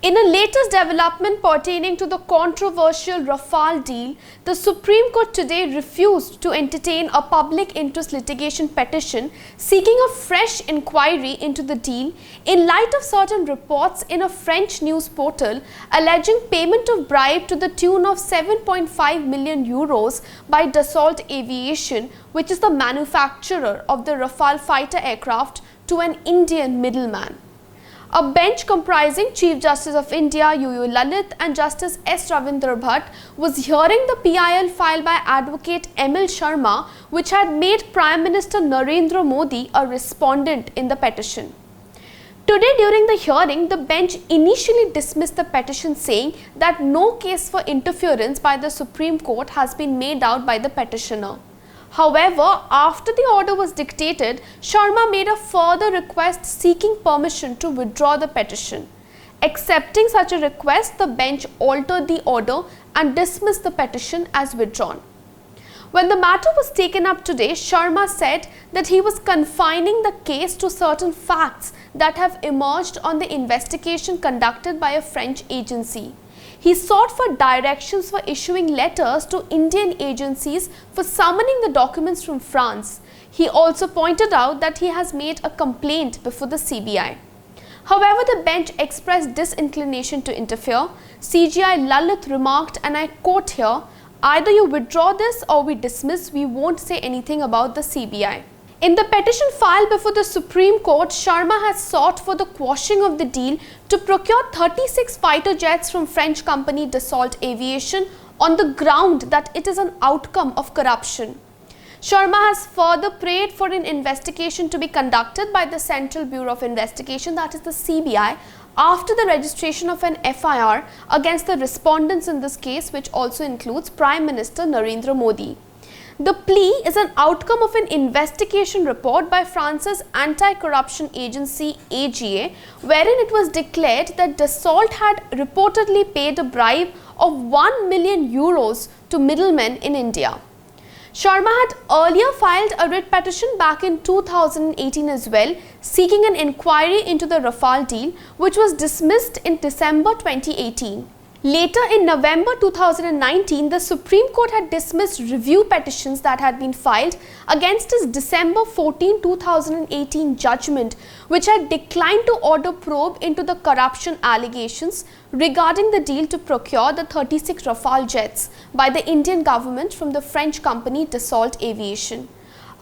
In a latest development pertaining to the controversial Rafale deal, the Supreme Court today refused to entertain a public interest litigation petition seeking a fresh inquiry into the deal in light of certain reports in a French news portal alleging payment of bribe to the tune of 7.5 million euros by Dassault Aviation, which is the manufacturer of the Rafale fighter aircraft, to an Indian middleman. A bench comprising Chief Justice of India U.U. Lalit and Justice S. Ravindra Bhatt was hearing the PIL filed by Advocate M.L. Sharma, which had made Prime Minister Narendra Modi a respondent in the petition. Today during the hearing, the bench initially dismissed the petition, saying that no case for interference by the Supreme Court has been made out by the petitioner. However, after the order was dictated, Sharma made a further request seeking permission to withdraw the petition. Accepting such a request, the bench altered the order and dismissed the petition as withdrawn. When the matter was taken up today, Sharma said that he was confining the case to certain facts that have emerged on the investigation conducted by a French agency. He sought for directions for issuing letters to Indian agencies for summoning the documents from France. He also pointed out that he has made a complaint before the CBI. However, the bench expressed disinclination to interfere. CJI Lalit remarked, and I quote here, "Either you withdraw this or we dismiss, we won't say anything about the CBI." In the petition filed before the Supreme Court, Sharma has sought for the quashing of the deal to procure 36 fighter jets from French company Dassault Aviation on the ground that it is an outcome of corruption. Sharma has further prayed for an investigation to be conducted by the Central Bureau of Investigation, that is the CBI, after the registration of an FIR against the respondents in this case, which also includes Prime Minister Narendra Modi. The plea is an outcome of an investigation report by France's anti-corruption agency AGA, wherein it was declared that Dassault had reportedly paid a bribe of 1 million euros to middlemen in India. Sharma had earlier filed a writ petition back in 2018 as well, seeking an inquiry into the Rafale deal, which was dismissed in December 2018. Later in November 2019, the Supreme Court had dismissed review petitions that had been filed against his December 14, 2018 judgment, which had declined to order probe into the corruption allegations regarding the deal to procure the 36 Rafale jets by the Indian government from the French company Dassault Aviation.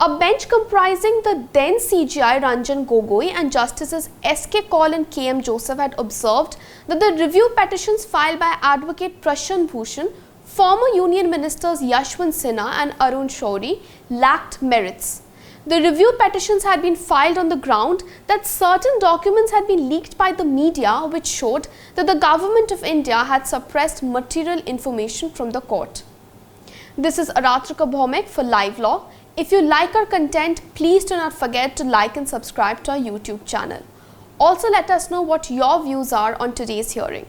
A bench comprising the then CJI Ranjan Gogoi and Justices S.K. Kaul and K.M. Joseph had observed that the review petitions filed by Advocate Prashant Bhushan, former Union Ministers Yashwant Sinha and Arun Shourie lacked merits. The review petitions had been filed on the ground that certain documents had been leaked by the media, which showed that the government of India had suppressed material information from the court. This is Aratrika Bhaumek for LiveLaw. If you like our content, please do not forget to like and subscribe to our YouTube channel. Also, let us know what your views are on today's hearing.